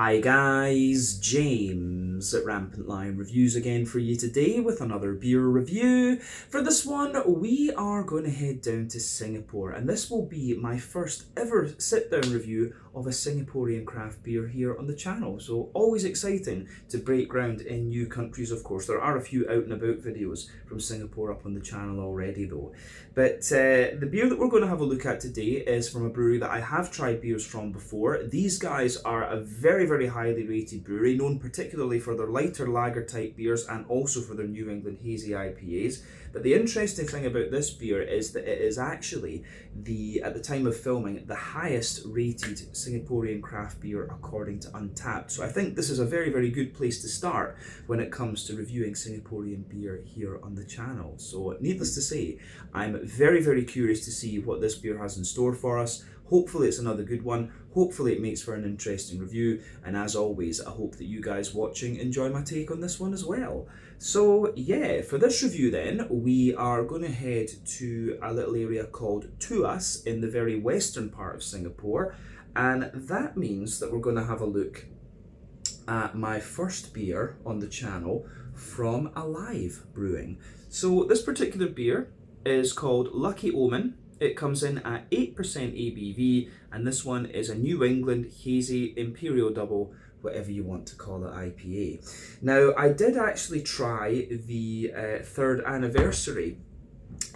Hi guys, James at Rampant Lion Reviews again for you today with another beer review. For this one, we are going to head down to Singapore, and this will be my first ever sit-down review of a Singaporean craft beer here on the channel. So always exciting to break ground in new countries, of course. There are a few out and about videos from Singapore up on the channel already though. But the beer that we're going to have a look at today is from a brewery that I have tried beers from before. These guys are a very highly rated brewery, known particularly for their lighter lager type beers and also for their New England hazy IPAs. But the interesting thing about this beer is that it is actually at the time of filming, the highest rated Singaporean craft beer according to Untappd. So I think this is a very good place to start when it comes to reviewing Singaporean beer here on the channel. So needless to say, I'm very curious to see what this beer has in store for us. Hopefully it's another good one. Hopefully it makes for an interesting review. And as always, I hope that you guys watching enjoy my take on this one as well. So yeah, for this review then, we are going to head to a little area called Tuas in the very western part of Singapore. And that means that we're going to have a look at my first beer on the channel from Alive Brewing. So this particular beer is called Lucky Omen. It comes in at 8% ABV, and this one is a New England Hazy Imperial Double, whatever you want to call it, IPA. Now, I did actually try the third anniversary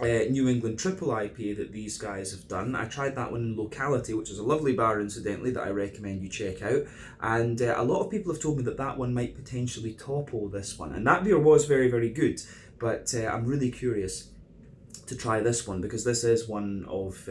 New England Triple IPA that these guys have done. I tried that one in Locality, which is a lovely bar incidentally that I recommend you check out, and a lot of people have told me that that one might potentially topple this one, and that beer was very good, but I'm really curious to try this one because this is one of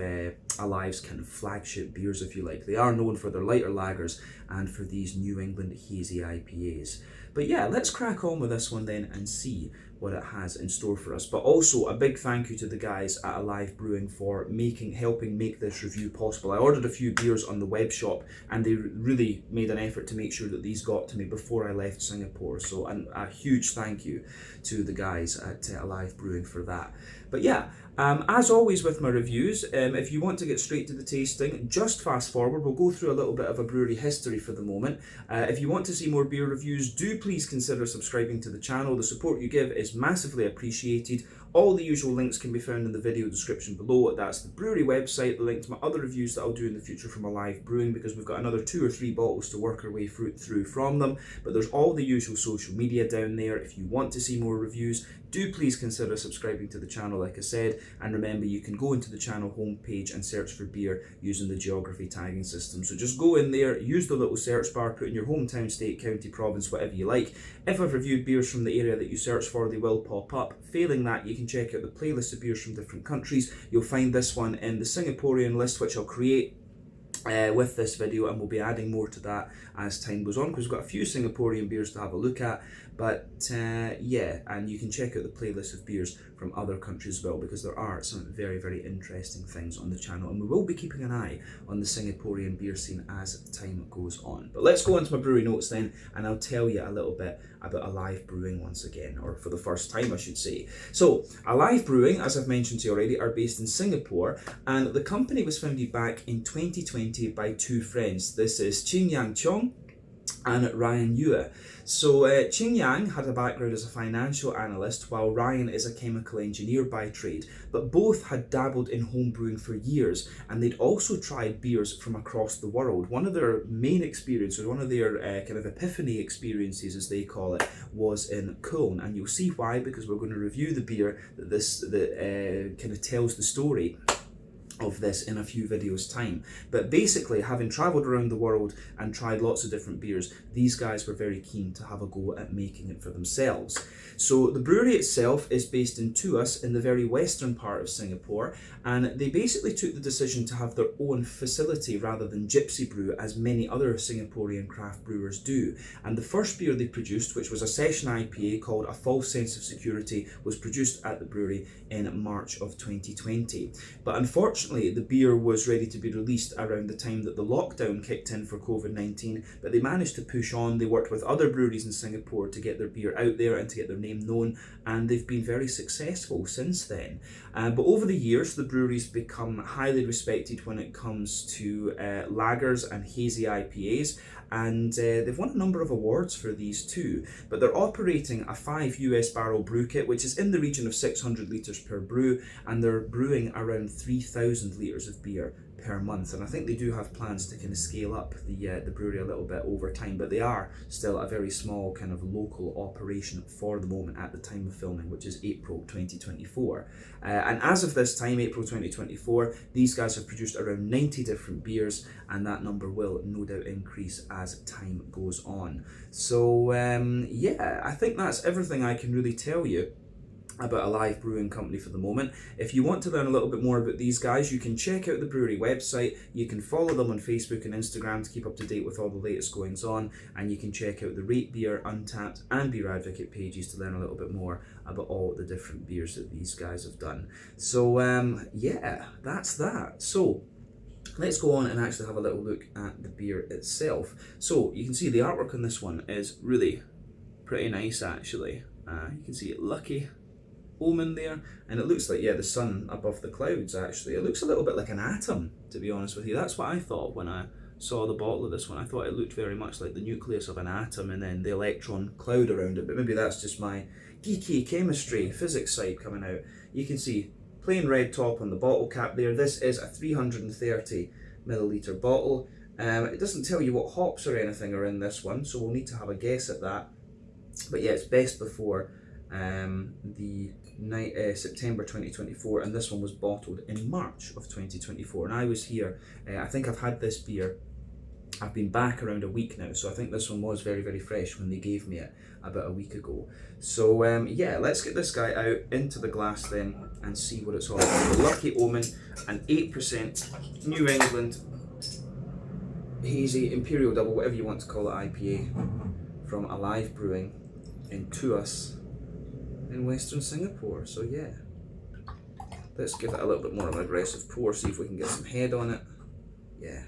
Alive's kind of flagship beers, if you like. They are known for their lighter lagers and for these New England hazy IPAs. But yeah, let's crack on with this one then and see what it has in store for us. But also a big thank you to the guys at Alive Brewing for helping make this review possible. I ordered a few beers on the web shop and they really made an effort to make sure that these got to me before I left Singapore. So a huge thank you to the guys at Alive Brewing for that. But yeah, as always with my reviews, if you want to get straight to the tasting, just fast forward. We'll go through a little bit of a brewery history for the moment. If you want to see more beer reviews, do please consider subscribing to the channel. The support you give is massively appreciated. All the usual links can be found in the video description below. That's the brewery website, the link to my other reviews that I'll do in the future from Alive Brewing, because we've got another 2 or 3 bottles to work our way through from them. But there's all the usual social media down there. If you want to see more reviews, do please consider subscribing to the channel, like I said. And remember, you can go into the channel homepage and search for beer using the geography tagging system. So just go in there, use the little search bar, put in your hometown, state, county, province, whatever you like. If I've reviewed beers from the area that you search for, they will pop up. Failing that, you can check out the playlist of beers from different countries. You'll find this one in the Singaporean list, which I'll create with this video, and we'll be adding more to that as time goes on, because we've got a few Singaporean beers to have a look at. But yeah, and you can check out the playlist of beers from other countries as well, because there are some very interesting things on the channel, and we will be keeping an eye on the Singaporean beer scene as time goes on. But let's go on to my brewery notes then, and I'll tell you a little bit about Alive Brewing once again, or for the first time I should say. So Alive Brewing, as I've mentioned to you already, are based in Singapore, and the company was founded back in 2020 by 2 friends. This is Ching Yang Chong and Ryan Yue. So Ching Yang had a background as a financial analyst, while Ryan is a chemical engineer by trade, but both had dabbled in home brewing for years, and they'd also tried beers from across the world. One of their main experiences, one of their kind of epiphany experiences as they call it, was in Cologne, and you'll see why, because we're going to review the beer that kind of tells the story of this in a few videos time. But basically, having travelled around the world and tried lots of different beers, these guys were very keen to have a go at making it for themselves. So the brewery itself is based in Tuas in the very western part of Singapore, and they basically took the decision to have their own facility rather than gypsy brew, as many other Singaporean craft brewers do. And the first beer they produced, which was a session IPA called A False Sense of Security, was produced at the brewery in March of 2020. But unfortunately, unfortunately, the beer was ready to be released around the time that the lockdown kicked in for COVID-19, but they managed to push on. They worked with other breweries in Singapore to get their beer out there and to get their name known, and they've been very successful since then. But over the years, the brewery's become highly respected when it comes to lagers and hazy IPAs, and they've won a number of awards for these too. But they're operating a 5 US barrel brew kit, which is in the region of 600 litres per brew, and they're brewing around 3,000 litres of beer per month. And I think they do have plans to kind of scale up the brewery a little bit over time, but they are still a very small kind of local operation for the moment at the time of filming, which is April 2024. And as of this time, April 2024, these guys have produced around 90 different beers, and that number will no doubt increase as time goes on. So yeah, I think that's everything I can really tell you about a live brewing company for the moment. If you want to learn a little bit more about these guys, you can check out the brewery website, you can follow them on Facebook and Instagram to keep up to date with all the latest goings on, and you can check out the Rate Beer, Untappd and Beer Advocate pages to learn a little bit more about all the different beers that these guys have done. So yeah, that's that. So let's go on and actually have a little look at the beer itself. So you can see the artwork on this one is really pretty nice actually. You can see it lucky Omen there, and it looks like, yeah, the sun above the clouds actually. It looks a little bit like an atom, to be honest with you. That's what I thought when I saw the bottle of this one. I thought it looked very much like the nucleus of an atom and then the electron cloud around it, but maybe that's just my geeky chemistry, physics side coming out. You can see plain red top on the bottle cap there. This is a 330 milliliter bottle. It doesn't tell you what hops or anything are in this one, so we'll need to have a guess at that. But yeah, it's best before the September 2024, and this one was bottled in March of 2024. And I was here, I think I've had this beer, I've been back around a week now, so I think this one was very, very fresh when they gave me it about a week ago. So yeah, let's get this guy out into the glass then and see what it's all about. The Lucky Omen, an 8% New England hazy Imperial Double, whatever you want to call it, IPA from Alive Brewing in Tuas in Western Singapore. So yeah, let's give it a little bit more of an aggressive pour, see if we can get some head on it. Yeah,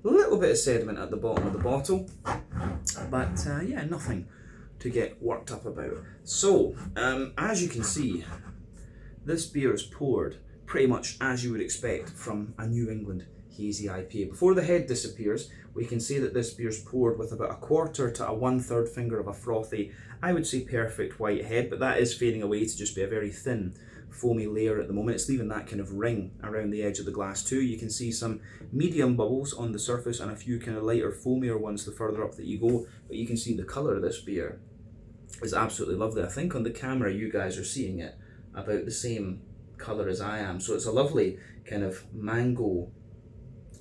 a little bit of sediment at the bottom of the bottle, but yeah, nothing to get worked up about. So as you can see, this beer is poured pretty much as you would expect from a New England hazy IPA. Before the head disappears, we can see that this beer's poured with about a quarter to a 1/3 finger of a frothy, I would say perfect white head, but that is fading away to just be a very thin foamy layer at the moment. It's leaving that kind of ring around the edge of the glass too. You can see some medium bubbles on the surface and a few kind of lighter foamier ones the further up that you go, but you can see the colour of this beer is absolutely lovely. I think on the camera you guys are seeing it about the same colour as I am, so it's a lovely kind of mango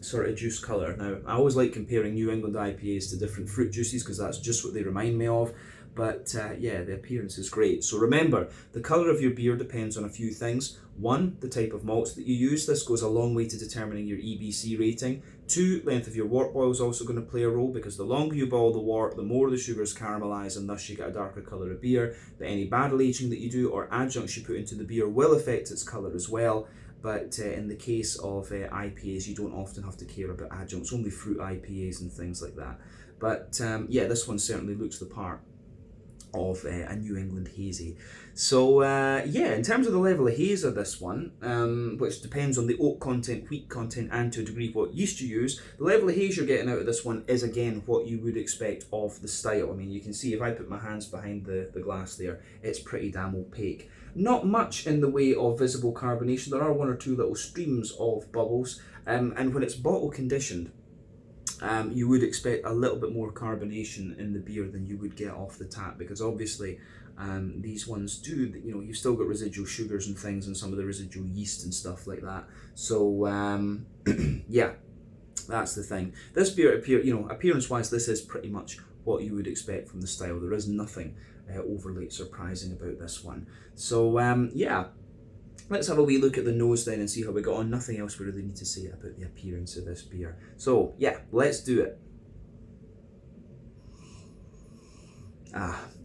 sort of juice colour. Now, I always like comparing New England IPAs to different fruit juices because that's just what they remind me of. But yeah, the appearance is great. So remember, the colour of your beer depends on a few things. 1, the type of malts that you use. This goes a long way to determining your EBC rating. 2, length of your wort boil is also going to play a role, because the longer you boil the wort, the more the sugars caramelise, and thus you get a darker colour of beer. But any barrel aging that you do or adjuncts you put into the beer will affect its colour as well. But in the case of IPAs, you don't often have to care about adjuncts, only fruit IPAs and things like that. But yeah, this one certainly looks the part of a New England hazy. So yeah, in terms of the level of haze of this one, which depends on the oak content, wheat content, and to a degree what yeast you use, the level of haze you're getting out of this one is again what you would expect of the style. I mean, you can see if I put my hands behind the glass there, it's pretty damn opaque. Not much in the way of visible carbonation. There are 1 or 2 little streams of bubbles, and when it's bottle conditioned, you would expect a little bit more carbonation in the beer than you would get off the tap, because obviously these ones do, you know, you've still got residual sugars and things and some of the residual yeast and stuff like that. So yeah, that's the thing. This beer, appearance wise, this is pretty much what you would expect from the style. There is nothing overly surprising about this one. So yeah, let's have a wee look at the nose then and see how we got on. Nothing else we really need to say about the appearance of this beer. So yeah, let's do it.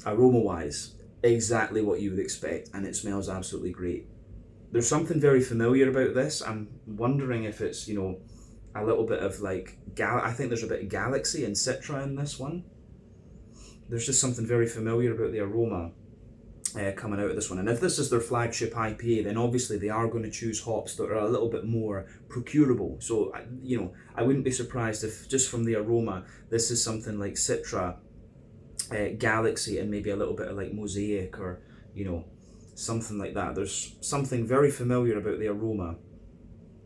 Aroma wise, exactly what you would expect, and it smells absolutely great. there's something very familiar about this. I'm wondering if it's, you know, a little bit of like, I think there's a bit of Galaxy and Citra in this one. There's just something very familiar about the aroma coming out of this one. And if this is their flagship IPA, then obviously they are going to choose hops that are a little bit more procurable. So, you know, I wouldn't be surprised if just from the aroma, this is something like Citra, Galaxy, and maybe a little bit of like Mosaic, or, you know, something like that. There's something very familiar about the aroma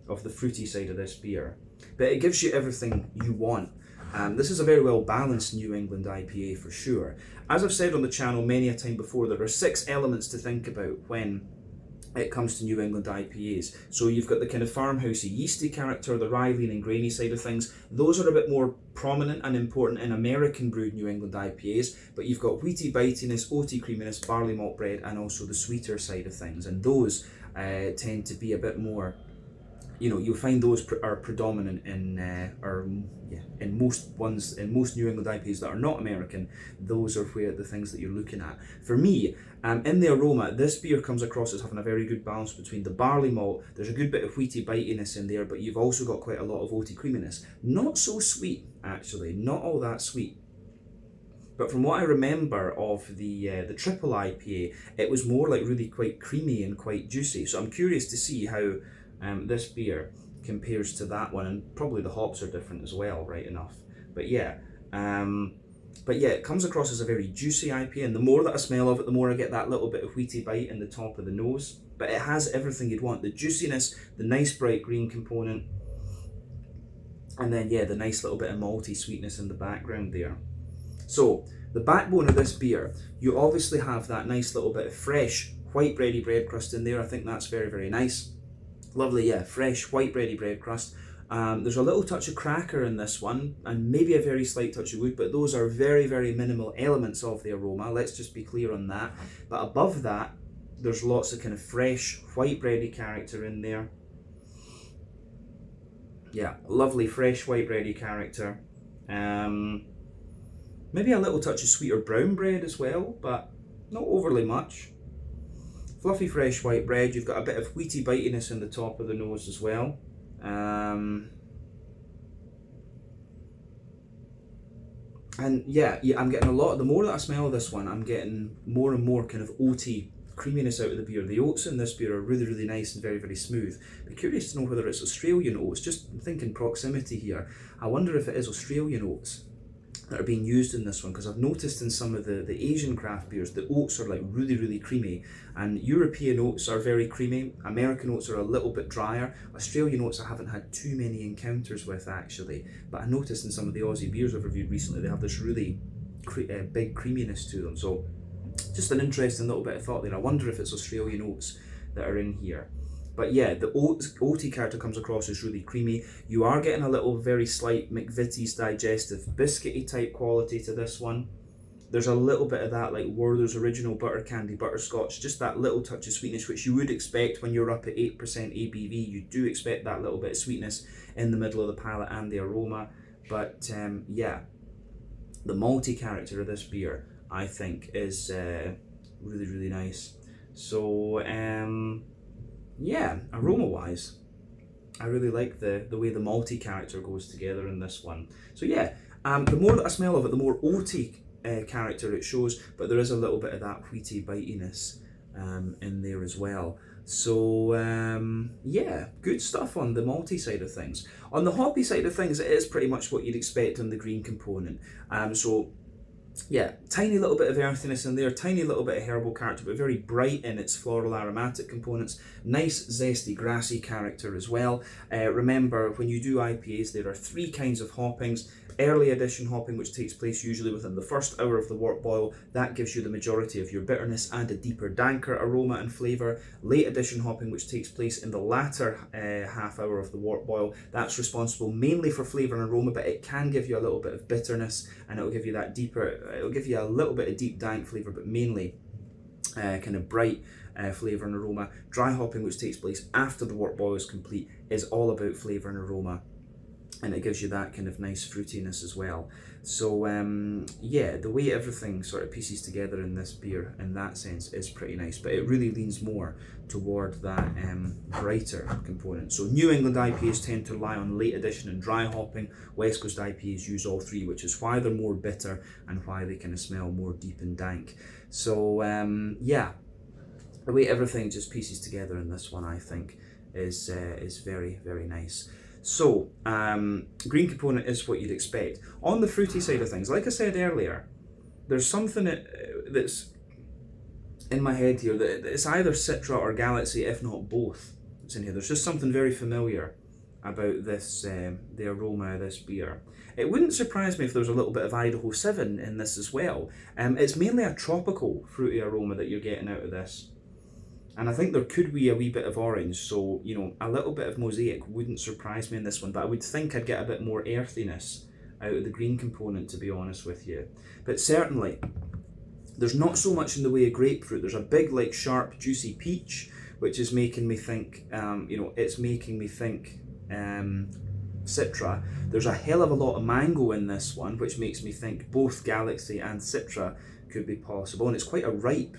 of the fruity side of this beer, but it gives you everything you want. This is a very well balanced New England IPA for sure. As I've said on the channel many a time before, there are 6 elements to think about when it comes to New England IPAs. So you've got the kind of farmhousey, yeasty character, the rye lean and grainy side of things. Those are a bit more prominent and important in American brewed New England IPAs, but you've got wheaty bitiness, oaty creaminess, barley malt bread, and also the sweeter side of things. And those tend to be a bit more, you know, you'll find those are predominant in in most New England IPAs that are not American. Those are where the things that you're looking at. For me, in the aroma, this beer comes across as having a very good balance between the barley malt. There's a good bit of wheaty bitiness in there, but you've also got quite a lot of oaty creaminess. Not so sweet, actually, not all that sweet. But from what I remember of the triple IPA, it was more like really quite creamy and quite juicy. So I'm curious to see how this beer compares to that one, and probably the hops are different as well, right enough. But yeah, it comes across as a very juicy IPA, and the more that I smell of it, the more I get that little bit of wheaty bite in the top of the nose. But it has everything you'd want: the juiciness, the nice bright green component, and then yeah, the nice little bit of malty sweetness in the background there. So the backbone of this beer, you obviously have that nice little bit of fresh white bready bread crust in there. I think that's very, very nice. Lovely, yeah, fresh white bready bread crust. There's a little touch of cracker in this one, and maybe a very slight touch of wood, but those are very, very minimal elements of the aroma. Let's just be clear on that. But above that, there's lots of kind of fresh white bready character in there. Yeah, lovely fresh white bready character. Maybe a little touch of sweeter brown bread as well, but not overly much. Fluffy fresh white bread. You've got a bit of wheaty bitiness in the top of the nose as well. And yeah, I'm getting a lot. The more that I smell this one, I'm getting more and more kind of oaty creaminess out of the beer. The oats in this beer are really, really nice and very, very smooth. Be curious to know whether it's Australian oats. Just thinking proximity here. I wonder if it is Australian oats that are being used in this one, because I've noticed in some of the Asian craft beers, the oats are like really, really creamy, and European oats are very creamy. American oats are a little bit drier. Australian oats I haven't had too many encounters with actually, but I noticed in some of the Aussie beers I've reviewed recently, they have this really big creaminess to them. So just an interesting little bit of thought there. I wonder if it's Australian oats that are in here. But yeah, the oaty character comes across as really creamy. You are getting a little very slight McVitie's digestive biscuity type quality to this one. There's a little bit of that like Werther's original butter candy butterscotch, just that little touch of sweetness which you would expect when you're up at 8% ABV. You do expect that little bit of sweetness in the middle of the palate and the aroma. But yeah, the malty character of this beer I think is really, really nice. So yeah, aroma wise, I really like the way the malty character goes together in this one. So yeah, the more that I smell of it, the more oaty character it shows, but there is a little bit of that wheaty bitiness in there as well. So yeah, good stuff on the malty side of things. On the hoppy side of things, it is pretty much what you'd expect on the green component. So yeah, tiny little bit of earthiness in there, tiny little bit of herbal character, but very bright in its floral aromatic components. Nice zesty grassy character as well. Remember, when you do IPAs, there are 3 kinds of hoppings. Early addition hopping, which takes place usually within the first hour of the wort boil, that gives you the majority of your bitterness and a deeper, danker aroma and flavour. Late addition hopping, which takes place in the latter half hour of the wort boil, that's responsible mainly for flavour and aroma, but it can give you a little bit of bitterness, and it'll give you that deeper, it'll give you a little bit of deep dank flavour, but mainly kind of bright flavour and aroma. Dry hopping, which takes place after the wort boil is complete, is all about flavour and aroma. and it gives you that kind of nice fruitiness as well. So yeah, the way everything sort of pieces together in this beer in that sense is pretty nice, but it really leans more toward that brighter component. So New England IPAs tend to rely on late addition and dry hopping. West Coast IPAs use all three, which is why they're more bitter and why they kind of smell more deep and dank. So yeah, the way everything just pieces together in this one, I think, is very, very nice. So, green component is what you'd expect. On the fruity side of things, like I said earlier, there's something that's in my head here that it's either Citra or Galaxy, if not both. It's in here. There's just something very familiar about this, the aroma of this beer. It wouldn't surprise me if there's a little bit of Idaho 7 in this as well. It's mainly a tropical fruity aroma that you're getting out of this. And I think there could be a wee bit of orange, so, you know, a little bit of mosaic wouldn't surprise me in this one, but I would think I'd get a bit more earthiness out of the green component, to be honest with you. But certainly, there's not so much in the way of grapefruit. There's a big, like, sharp, juicy peach, which is making me think, you know, it's making me think Citra. There's a hell of a lot of mango in this one, which makes me think both Galaxy and Citra could be possible, and it's quite a ripe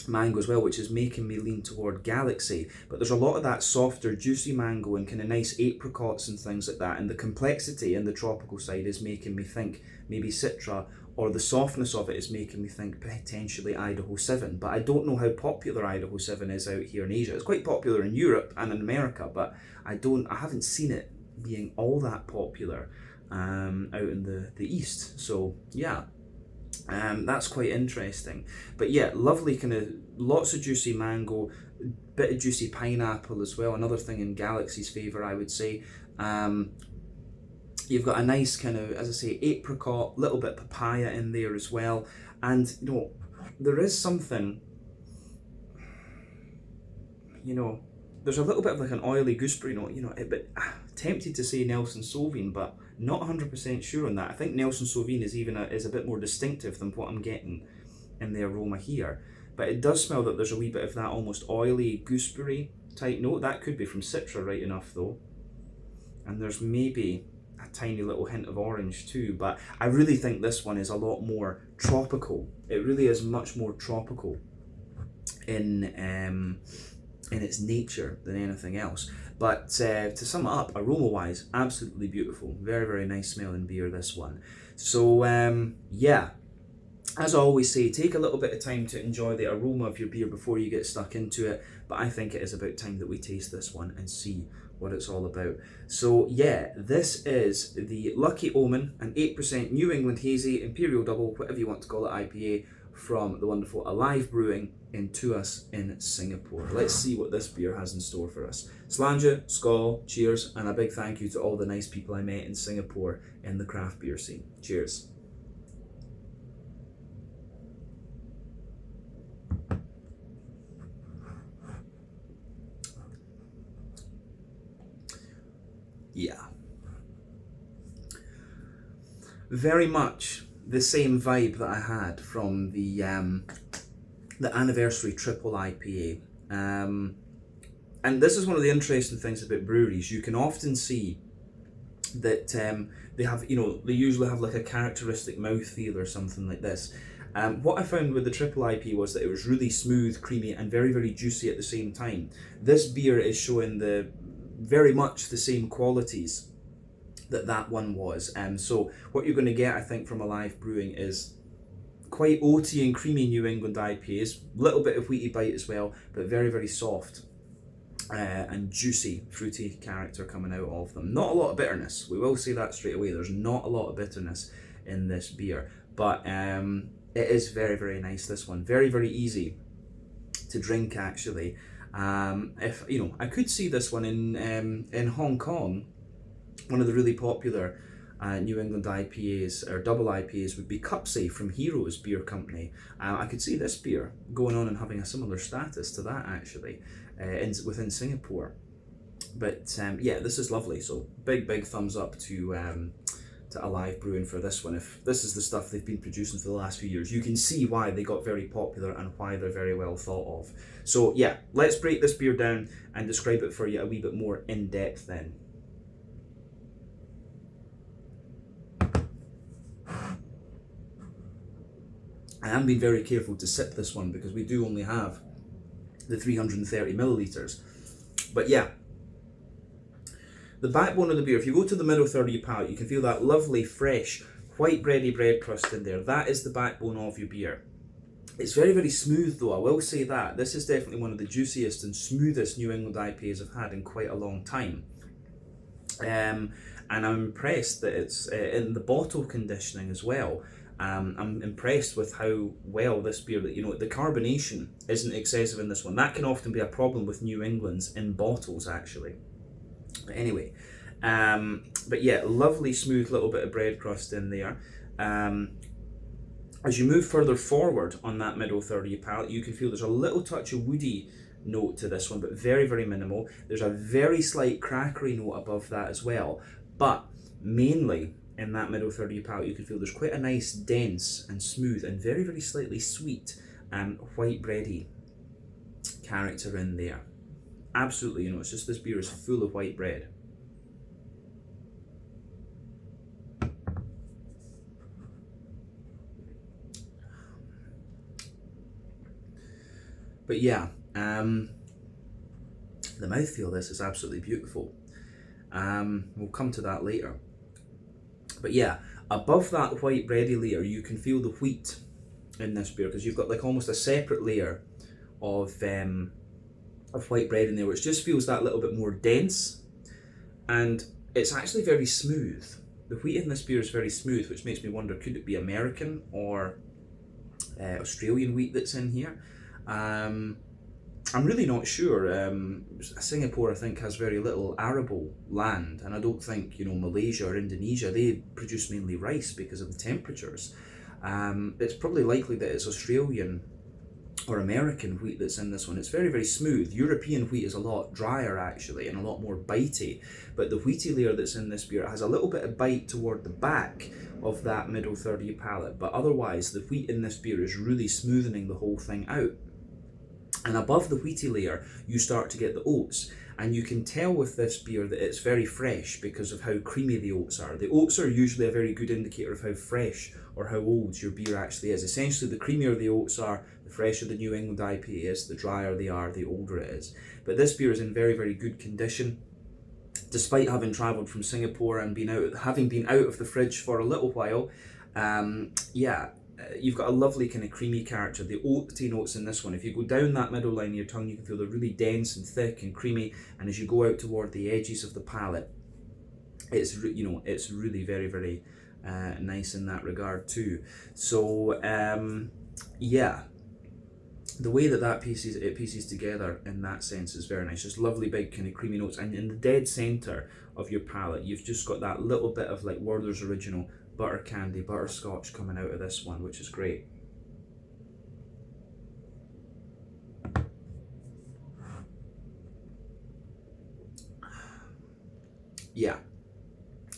mango as well, which is making me lean toward Galaxy. But there's a lot of that softer, juicy mango and kind of nice apricots and things like that, and the complexity in the tropical side is making me think maybe Citra, or the softness of it is making me think potentially Idaho 7. But I don't know how popular Idaho 7 is out here in Asia. It's quite popular in Europe and in America, but I haven't seen it being all that popular out in the East. So yeah, that's quite interesting. But yeah, lovely kind of lots of juicy mango, bit of juicy pineapple as well. Another thing in Galaxy's favour, I would say. You've got a nice kind of, as I say, apricot, little bit of papaya in there as well. And, you know, there is something, you know, there's a little bit of like an oily gooseberry note, you know, but tempted to say Nelson Sauvin, but not 100% sure on that. I think Nelson Sauvin is a bit more distinctive than what I'm getting in the aroma here. But it does smell that there's a wee bit of that almost oily gooseberry type note. That could be from Citra right enough though. And there's maybe a tiny little hint of orange too, but I really think this one is a lot more tropical. It really is much more tropical in its nature than anything else. But to sum it up, aroma-wise, absolutely beautiful. Very, very nice smelling beer, this one. So yeah, as I always say, take a little bit of time to enjoy the aroma of your beer before you get stuck into it. But I think it is about time that we taste this one and see what it's all about. So yeah, this is the Lucky Omen, an 8% New England Hazy, Imperial Double, whatever you want to call it, IPA from the wonderful Alive Brewing in Tuas in Singapore. Let's see what this beer has in store for us. Slàinte, skål, cheers, and a big thank you to all the nice people I met in Singapore in the craft beer scene. Cheers. Yeah. Very much the same vibe that I had from the anniversary triple IPA. And this is one of the interesting things about breweries. You can often see that they have, you know, they usually have like a characteristic mouthfeel or something like this. What I found with the triple IPA was that it was really smooth, creamy, and very, very juicy at the same time. This beer is showing very much the same qualities that one was. So what you're going to get, I think, from Alive Brewing is quite oaty and creamy New England IPAs, little bit of wheaty bite as well, but very, very soft and juicy, fruity character coming out of them. Not a lot of bitterness, we will say that straight away. There's not a lot of bitterness in this beer, but it is very, very nice, this one. Very, very easy to drink, actually. If you know, I could see this one in Hong Kong. One of the really popular New England IPAs or double IPAs would be Cupsy from Heroes Beer Company. I could see this beer going on and having a similar status to that, actually, within Singapore. But yeah, this is lovely. So big thumbs up to Alive Brewing for this one. If this is the stuff they've been producing for the last few years, you can see why they got very popular and why they're very well thought of. So yeah, let's break this beer down and describe it for you a wee bit more in depth then. I am being very careful to sip this one because we do only have the 330 millilitres. But yeah, the backbone of the beer, if you go to the middle third of your palate, you can feel that lovely, fresh, white bready bread crust in there. That is the backbone of your beer. It's very, very smooth though, I will say that. This is definitely one of the juiciest and smoothest New England IPAs I've had in quite a long time. And I'm impressed that it's in the bottle conditioning as well. I'm impressed with how well this beer, that the carbonation isn't excessive in this one. That can often be a problem with New England's in bottles actually. But anyway, but yeah, lovely smooth little bit of bread crust in there. As you move further forward on that middle third of your palate, you can feel there's a little touch of woody note to this one, but very, very minimal. There's a very slight crackery note above that as well, but mainly in that middle third of your palate, you can feel there's quite a nice dense and smooth and very, very slightly sweet white bready character in there. Absolutely, it's just this beer is full of white bread. But yeah, the mouthfeel of this is absolutely beautiful. We'll come to that later. But yeah, above that white bready layer, you can feel the wheat in this beer because you've got like almost a separate layer of white bread in there, which just feels that little bit more dense, and it's actually very smooth. The wheat in this beer is very smooth, which makes me wonder, could it be American or Australian wheat that's in here? I'm really not sure. Singapore, I think, has very little arable land, and I don't think Malaysia or Indonesia, they produce mainly rice because of the temperatures. It's probably likely that it's Australian or American wheat that's in this one. It's very, very smooth. European wheat is a lot drier actually and a lot more bitey, but the wheaty layer that's in this beer has a little bit of bite toward the back of that middle third of your palate, but otherwise the wheat in this beer is really smoothening the whole thing out. And above the wheaty layer, you start to get the oats. And you can tell with this beer that it's very fresh because of how creamy the oats are. The oats are usually a very good indicator of how fresh or how old your beer actually is. Essentially, the creamier the oats are, the fresher the New England IPA is, the drier they are, the older it is. But this beer is in very, very good condition. Despite having travelled from Singapore and having been out of the fridge for a little while, you've got a lovely kind of creamy character. The oaty notes in this one, if you go down that middle line of your tongue, you can feel they're really dense and thick and creamy, and as you go out toward the edges of the palate, it's really very, very nice in that regard too. So yeah, the way that pieces together in that sense is very nice. Just lovely big kind of creamy notes, and in the dead center of your palate, you've just got that little bit of like Werther's Original butter candy, butterscotch coming out of this one, which is great. Yeah,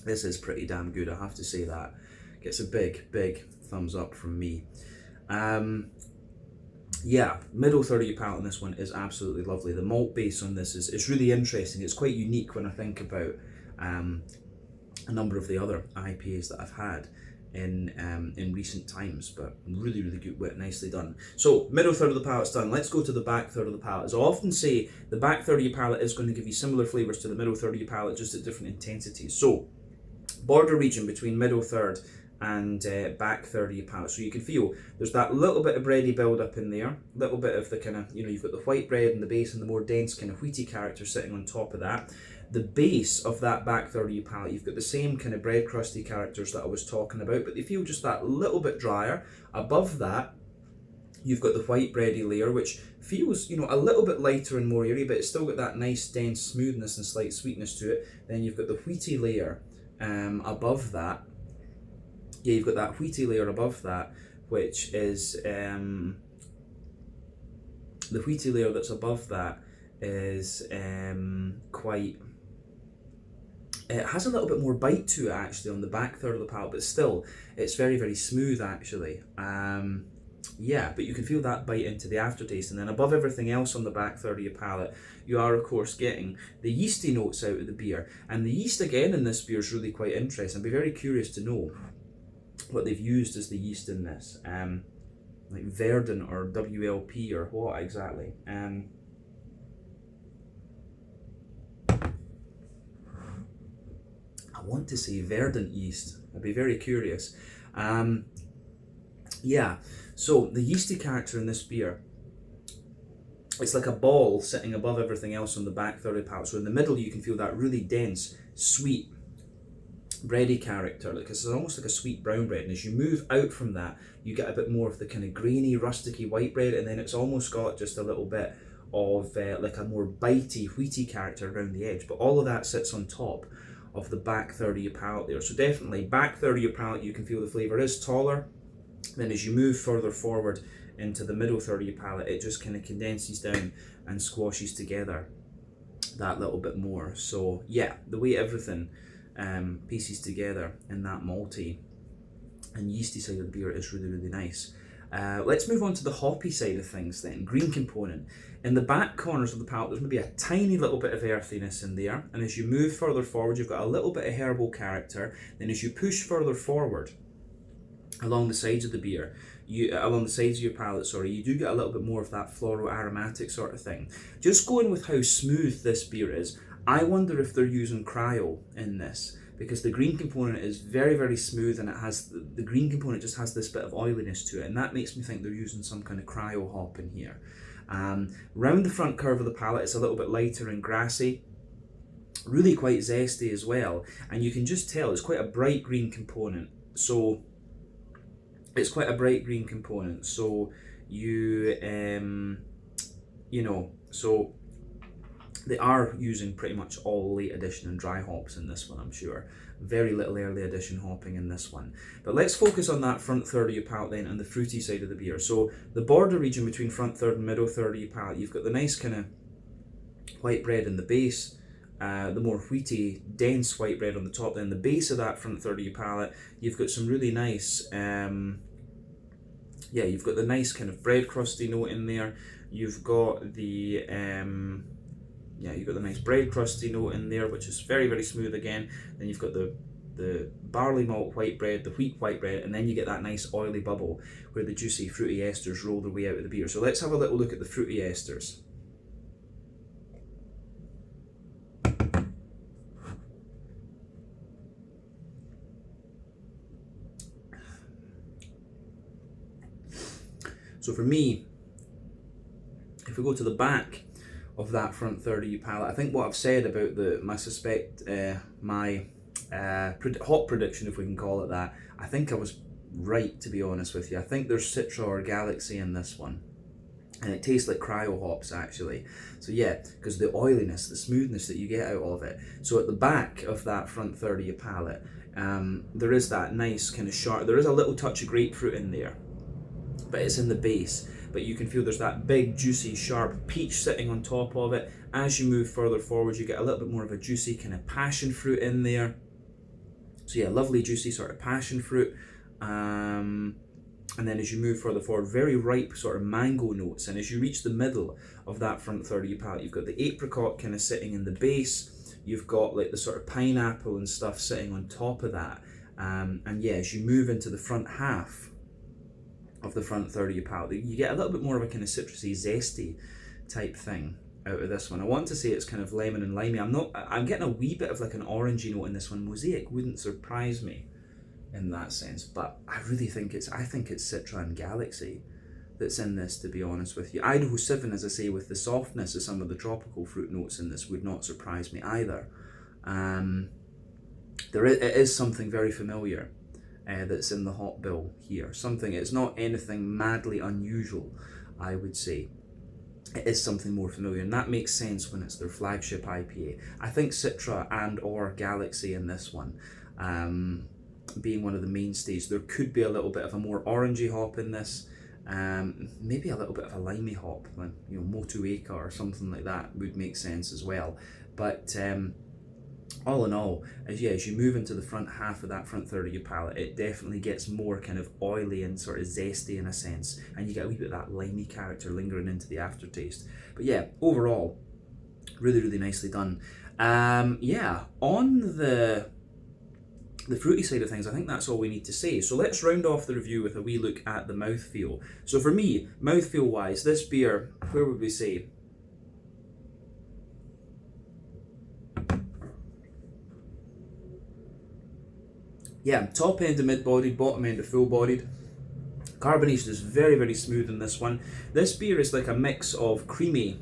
this is pretty damn good, I have to say that. Gets a big, big thumbs up from me. Yeah, middle third of your palate on this one is absolutely lovely. The malt base on this is really interesting. It's quite unique when I think about a number of the other IPAs that I've had in recent times, but really, really good wit, nicely done. So middle third of the palate's done. Let's go to the back third of the palate. As I often say, the back third of your palate is going to give you similar flavours to the middle third of your palate, just at different intensities. So border region between middle third and back third of your palate. So you can feel there's that little bit of bready build up in there, little bit of the kind of, you've got the white bread in the base and the more dense kind of wheaty character sitting on top of that. The base of that back third of your palate, you've got the same kind of bread crusty characters that I was talking about, but they feel just that little bit drier. Above that, you've got the white bready layer, which feels, a little bit lighter and more airy, but it's still got that nice dense smoothness and slight sweetness to it. Then you've got the wheaty layer above that. Yeah, you've got that wheaty layer above that, which is the wheaty layer that's above that is quite. It has a little bit more bite to it actually on the back third of the palate, but still, it's very, very smooth actually. Yeah, but you can feel that bite into the aftertaste, and then above everything else on the back third of your palate, you are of course getting the yeasty notes out of the beer, and the yeast again in this beer is really quite interesting. I'd be very curious to know what they've used as the yeast in this. like Verdant or WLP or what exactly. I want to say Verdant yeast. I'd be very curious. Yeah, so the yeasty character in this beer, it's like a ball sitting above everything else on the back third of the palate. So in the middle you can feel that really dense, sweet, bready character, like it's almost like a sweet brown bread. And as you move out from that, you get a bit more of the kind of grainy, rusticy white bread, and then it's almost got just a little bit of like a more bitey, wheaty character around the edge. But all of that sits on top of the back third of your palate there. So definitely back third of your palate, you can feel the flavour is taller. Then as you move further forward into the middle third of your palate, it just kind of condenses down and squashes together that little bit more. So yeah, the way everything pieces together in that malty and yeasty side of the beer is really, really nice. Let's move on to the hoppy side of things then. Green component. In the back corners of the palate, there's maybe a tiny little bit of earthiness in there, and as you move further forward, you've got a little bit of herbal character. Then as you push further forward along the sides of the beer, along the sides of your palate, you do get a little bit more of that floral aromatic sort of thing. Just going with how smooth this beer is, I wonder if they're using cryo in this, because the green component is very, very smooth, and it has the green component just has this bit of oiliness to it, and that makes me think they're using some kind of cryo hop in here. Round the front curve of the palate, it's a little bit lighter and grassy, really quite zesty as well, and you can just tell it's quite a bright green component. So it's quite a bright green component. So so they are using pretty much all late addition and dry hops in this one, I'm sure. Very little early addition hopping in this one. But let's focus on that front third of your palate then and the fruity side of the beer. So the border region between front third and middle third of your palate, you've got the nice kind of white bread in the base, the more wheaty, dense white bread on the top. Then the base of that front third of your palate, you've got some really nice, you've got the nice kind of bread crusty note in there. You've got the you've got the nice bread crusty note in there, which is very, very smooth again. Then you've got the barley malt white bread, the wheat white bread, and then you get that nice oily bubble where the juicy fruity esters roll their way out of the beer. So let's have a little look at the fruity esters. So for me, if we go to the back of that front third of your palate, I think what I've said about my hop prediction, if we can call it that, I think I was right, to be honest with you. I think there's Citra or Galaxy in this one, and it tastes like cryo hops actually. So yeah, because the oiliness, the smoothness that you get out of it. So at the back of that front third of your palate, there is that nice kind of sharp, there is a little touch of grapefruit in there, but it's in the base. But you can feel there's that big, juicy, sharp peach sitting on top of it. As you move further forward, you get a little bit more of a juicy kind of passion fruit in there. So yeah, lovely, juicy sort of passion fruit. And then as you move further forward, very ripe sort of mango notes. And as you reach the middle of that front third of your palate, you've got the apricot kind of sitting in the base. You've got like the sort of pineapple and stuff sitting on top of that. And yeah, as you move into the front half of the front third of your palate, you get a little bit more of a kind of citrusy, zesty type thing out of this one. I want to say it's kind of lemon and limey. I'm getting a wee bit of like an orangey note in this one. Mosaic wouldn't surprise me in that sense, but I think it's Citra and Galaxy that's in this, to be honest with you. Idaho 7, as I say, with the softness of some of the tropical fruit notes in this, would not surprise me either. It is something very familiar that's in the hop bill here. It's not anything madly unusual, I would say. It is something more familiar, and that makes sense when it's their flagship IPA. I think Citra and or Galaxy in this one, being one of the mainstays. There could be a little bit of a more orangey hop in this, maybe a little bit of a limey hop, Motueka or something like that would make sense as well. But all in all, as you move into the front half of that front third of your palate, it definitely gets more kind of oily and sort of zesty in a sense, and you get a wee bit of that limey character lingering into the aftertaste. But yeah, overall, really, really nicely done. On the fruity side of things, I think that's all we need to say. So let's round off the review with a wee look at the mouthfeel. So for me, mouthfeel wise, this beer, where would we say? Yeah, top end of mid-bodied, bottom end of full-bodied. Carbonation is very, very smooth in this one. This beer is like a mix of creamy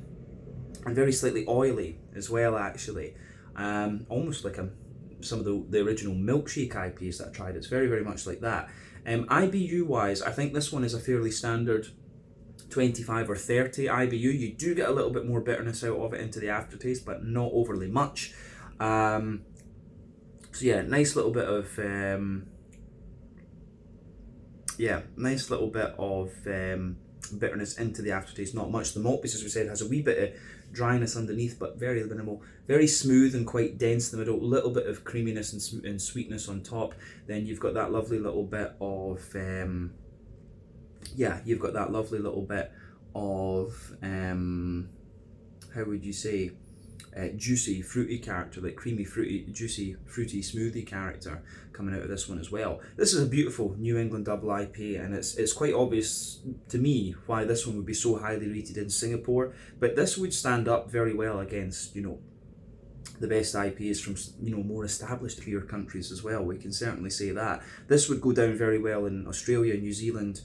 and very slightly oily as well, actually. Almost like some of the original milkshake IPAs that I tried. It's very, very much like that. IBU wise, I think this one is a fairly standard 25 or 30 IBU. You do get a little bit more bitterness out of it into the aftertaste, but not overly much. So yeah, nice little bit of bitterness into the aftertaste. Not much. The malt base, as we said, has a wee bit of dryness underneath, but very minimal. Very smooth and quite dense in the middle. Little bit of creaminess and sweetness on top. Then you've got that lovely little bit of how would you say? Juicy, fruity character, like creamy, fruity, juicy, fruity, smoothie character coming out of this one as well. This is a beautiful New England double IPA, and it's quite obvious to me why this one would be so highly rated in Singapore, but this would stand up very well against, you know, the best IPAs from, you know, more established beer countries as well. We can certainly say that. This would go down very well in Australia, New Zealand,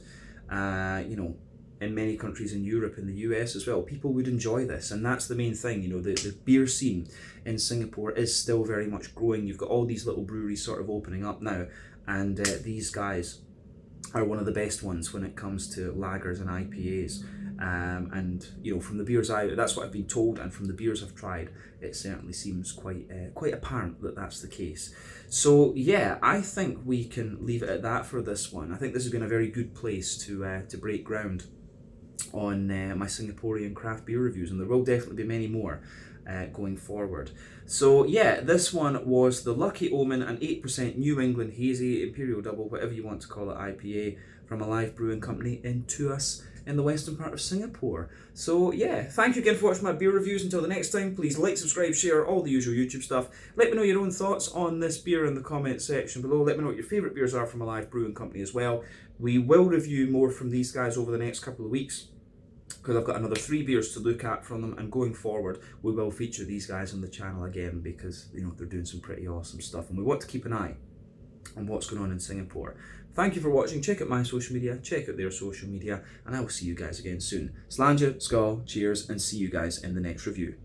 you know, in many countries in Europe and the US as well. People would enjoy this, and that's the main thing. You know, the beer scene in Singapore is still very much growing. You've got all these little breweries sort of opening up now, and these guys are one of the best ones when it comes to lagers and IPAs. And you know, from the beers that's what I've been told, and from the beers I've tried, it certainly seems quite apparent that that's the case. So yeah, I think we can leave it at that for this one. I think this has been a very good place to break ground on my Singaporean craft beer reviews, and there will definitely be many more going forward. So yeah, this one was the Lucky Omen, an 8% New England Hazy Imperial Double, whatever you want to call it, IPA from Alive Brewing Company in Tuas in the western part of Singapore. So yeah, thank you again for watching my beer reviews. Until the next time, please like, subscribe, share, all the usual YouTube stuff. Let me know your own thoughts on this beer in the comment section below. Let me know what your favourite beers are from Alive Brewing Company as well. We will review more from these guys over the next couple of weeks, because I've got another 3 beers to look at from them, and going forward we will feature these guys on the channel again, because you know, they're doing some pretty awesome stuff, and we want to keep an eye on what's going on in Singapore. Thank you for watching. Check out my social media, check out their social media, and I will see you guys again soon. Slàinte, skål, cheers, and see you guys in the next review.